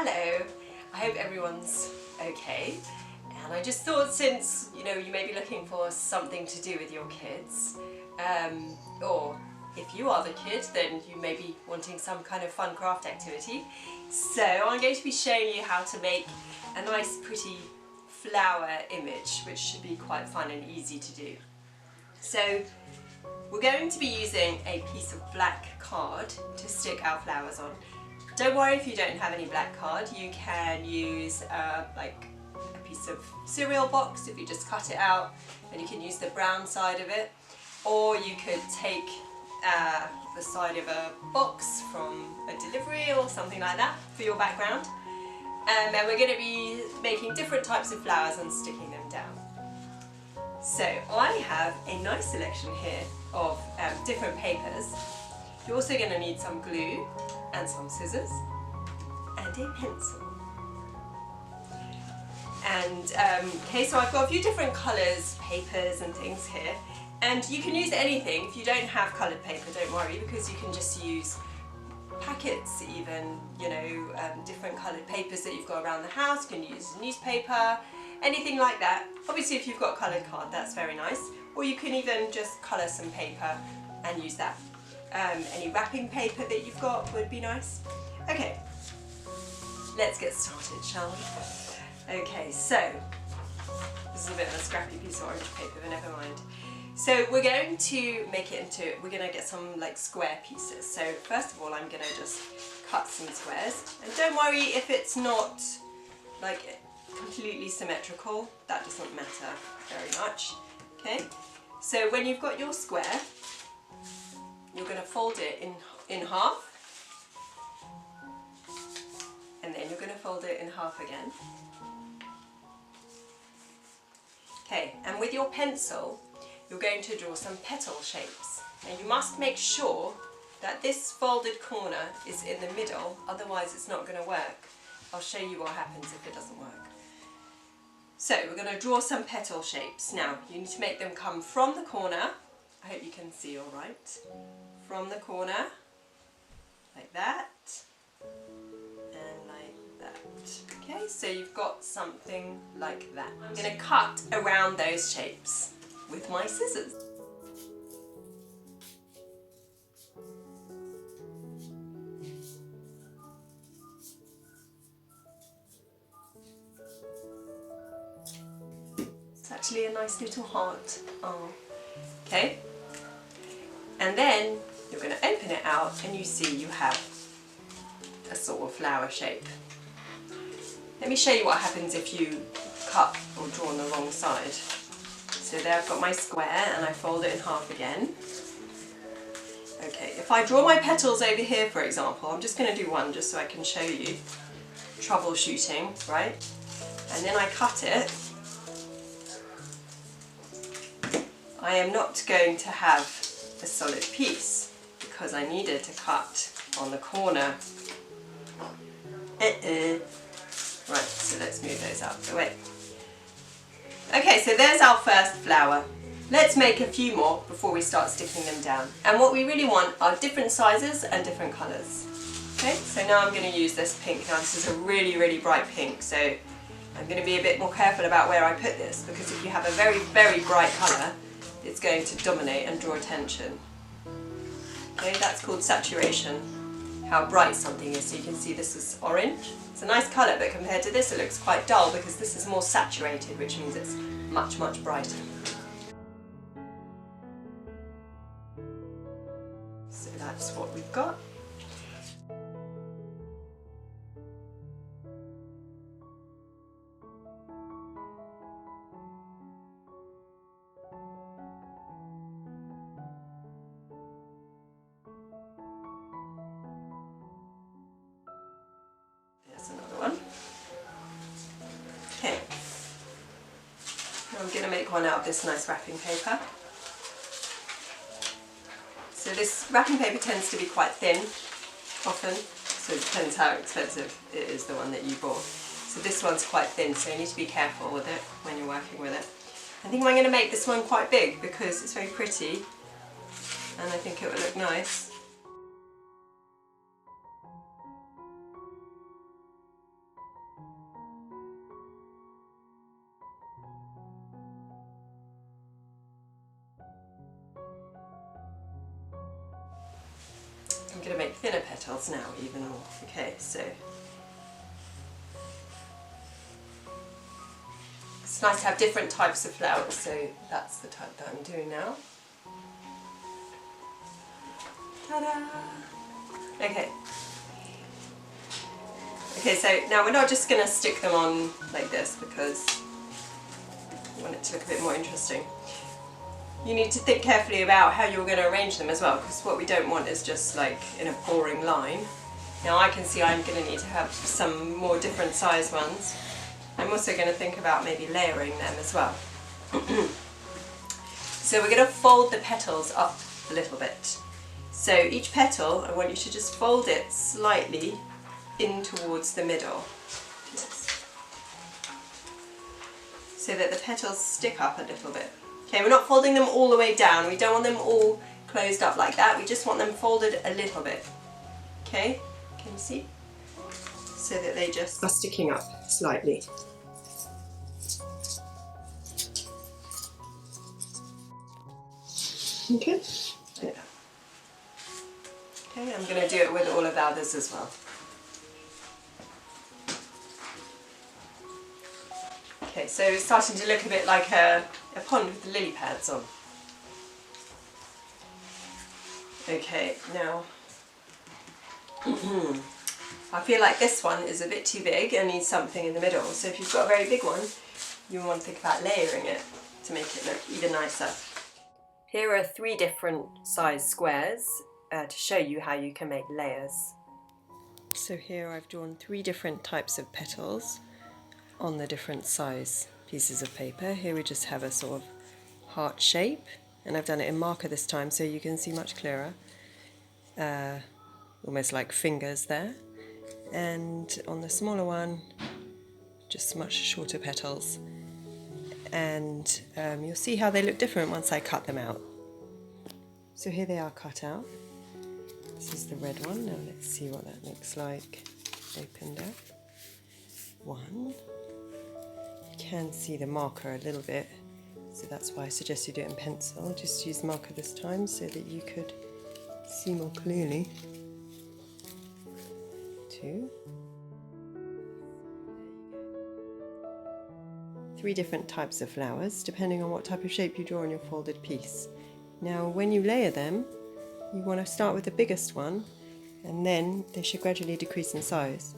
Hello, I hope everyone's okay. And I just thought, since you may be looking for something to do with your kids, or if you are the kid, then you may be wanting some kind of fun craft activity. So I'm going to be showing you how to make a nice pretty flower image, which should be quite fun and easy to do. So we're going to be using a piece of black card to stick our flowers on. Don't worry if you don't have any black card, you can use like a piece of cereal box if you just cut it out, and you can use the brown side of it, or you could take the side of a box from a delivery or something like that for your background. And we're going to be making different types of flowers and sticking them down. So I have a nice selection here of different papers. You're also going to need some glue and some scissors and a pencil. And okay, so I've got a few different colours, papers and things here. And you can use anything. If you don't have coloured paper, don't worry, because you can just use packets, even, different coloured papers that you've got around the house. You can use newspaper, anything like that. Obviously, if you've got coloured card, that's very nice. Or you can even just colour some paper and use that. Any wrapping paper that you've got would be nice. Okay, let's get started, shall we? Okay, so this is a bit of a scrappy piece of orange paper, but never mind. So we're going to make it into, we're going to get some like square pieces. So first of all, I'm going to just cut some squares. And don't worry if it's not like completely symmetrical, that doesn't matter very much. Okay, so when you've got your square, you're going to fold it in half, and then you're going to fold it in half again. Okay, and with your pencil, you're going to draw some petal shapes. And you must make sure that this folded corner is in the middle, otherwise it's not going to work. I'll show you what happens if it doesn't work. So we're going to draw some petal shapes. Now, you need to make them come from the corner. I hope you can see all right. From the corner, like that, and like that. Okay, so you've got something like that. I'm going to cut around those shapes with my scissors. It's actually a nice little heart. Oh. Okay, and then you're going to open it out and you see you have a sort of flower shape. Let me show you what happens if you cut or draw on the wrong side. So there I've got my square and I fold it in half again. Okay, if I draw my petals over here, for example, I'm just going to do one just so I can show you troubleshooting, right? And then I cut it. I am not going to have a solid piece because I needed to cut on the corner. Right, so let's move those out of the way. Okay, so there's our first flower. Let's make a few more before we start sticking them down. And what we really want are different sizes and different colours. Okay, so now I'm going to use this pink. Now this is a really, really bright pink, so I'm going to be a bit more careful about where I put this, because if you have a very, very bright colour, it's going to dominate and draw attention. Okay, that's called saturation, how bright something is. So you can see this is orange. It's a nice colour, but compared to this it looks quite dull because this is more saturated, which means it's much, much brighter. So that's what we've got. Another one. Okay, now I'm going to make one out of this nice wrapping paper. So this wrapping paper tends to be quite thin often, so it depends how expensive it is, the one that you bought. So this one's quite thin, so you need to be careful with it when you're working with it. I think I'm going to make this one quite big because it's very pretty and I think it would look nice. I'm going to make thinner petals now even more. Okay, so it's nice to have different types of flowers, so that's the type that I'm doing now. Ta-da! Okay. Okay, so now we're not just going to stick them on like this because I want it to look a bit more interesting. You need to think carefully about how you're going to arrange them as well, because what we don't want is just like in a boring line. Now I can see I'm going to need to have some more different size ones. I'm also going to think about maybe layering them as well. So we're going to fold the petals up a little bit. So each petal, I want you to just fold it slightly in towards the middle, so that the petals stick up a little bit. Okay, we're not folding them all the way down. We don't want them all closed up like that. We just want them folded a little bit. Okay, can you see? So that they just are sticking up slightly. Okay. Yeah. Okay, I'm going to do it with all of the others as well. Okay, so it's starting to look a bit like a pond with the lily pads on. Okay, now I feel like this one is a bit too big and needs something in the middle. So if you've got a very big one, you want to think about layering it to make it look even nicer. Here are 3 different size squares to show you how you can make layers. So here I've drawn 3 different types of petals on the different size pieces of paper. Here we just have a sort of heart shape, and I've done it in marker this time so you can see much clearer, almost like fingers there. And on the smaller one, just much shorter petals, and you'll see how they look different once I cut them out. So here they are cut out. This is the red one. Now let's see what that looks like opened up. One. You can see the marker a little bit, so that's why I suggest you do it in pencil. Just use marker this time so that you could see more clearly. 2. 3 different types of flowers, depending on what type of shape you draw on your folded piece. Now when you layer them, you want to start with the biggest one, and then they should gradually decrease in size.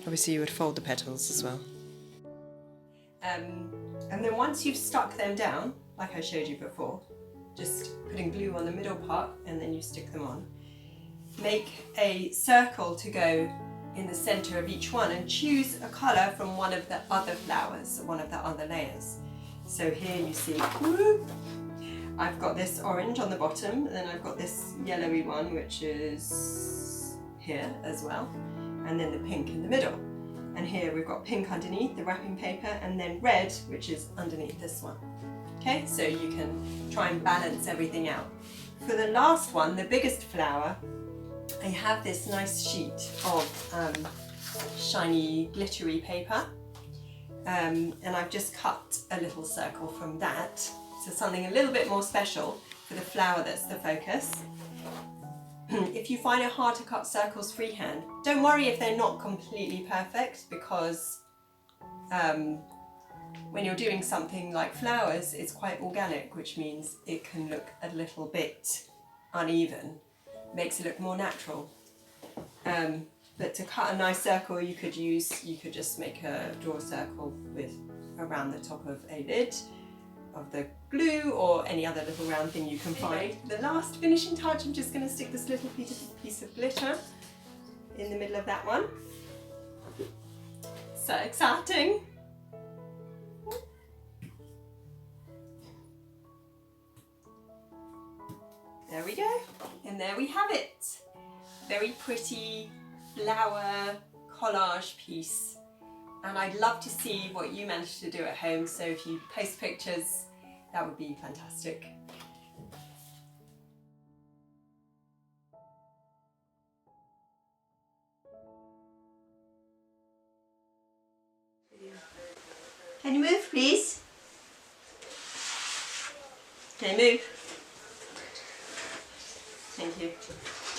Obviously you would fold the petals as well. And then once you've stuck them down, like I showed you before, just putting glue on the middle part and then you stick them on. Make a circle to go in the centre of each one and choose a colour from one of the other flowers, one of the other layers. So here you see, whoop, I've got this orange on the bottom, and then I've got this yellowy one which is here as well, and then the pink in the middle. And here we've got pink underneath the wrapping paper, and then red, which is underneath this one. Okay, so you can try and balance everything out. For the last one, the biggest flower, I have this nice sheet of shiny glittery paper, and I've just cut a little circle from that, so something a little bit more special for the flower that's the focus. If you find it hard to cut circles freehand, don't worry if they're not completely perfect, because when you're doing something like flowers, it's quite organic, which means it can look a little bit uneven. It makes it look more natural. But to cut a nice circle, you could just draw a circle with around the top of a lid of the glue or any other little round thing you can find. The last finishing touch, I'm just going to stick this little piece of glitter in the middle of that one. So exciting! There we go, and there we have it. Very pretty flower collage piece. And I'd love to see what you managed to do at home, so if you post pictures, that would be fantastic. Can you move, please? Can you move? Thank you.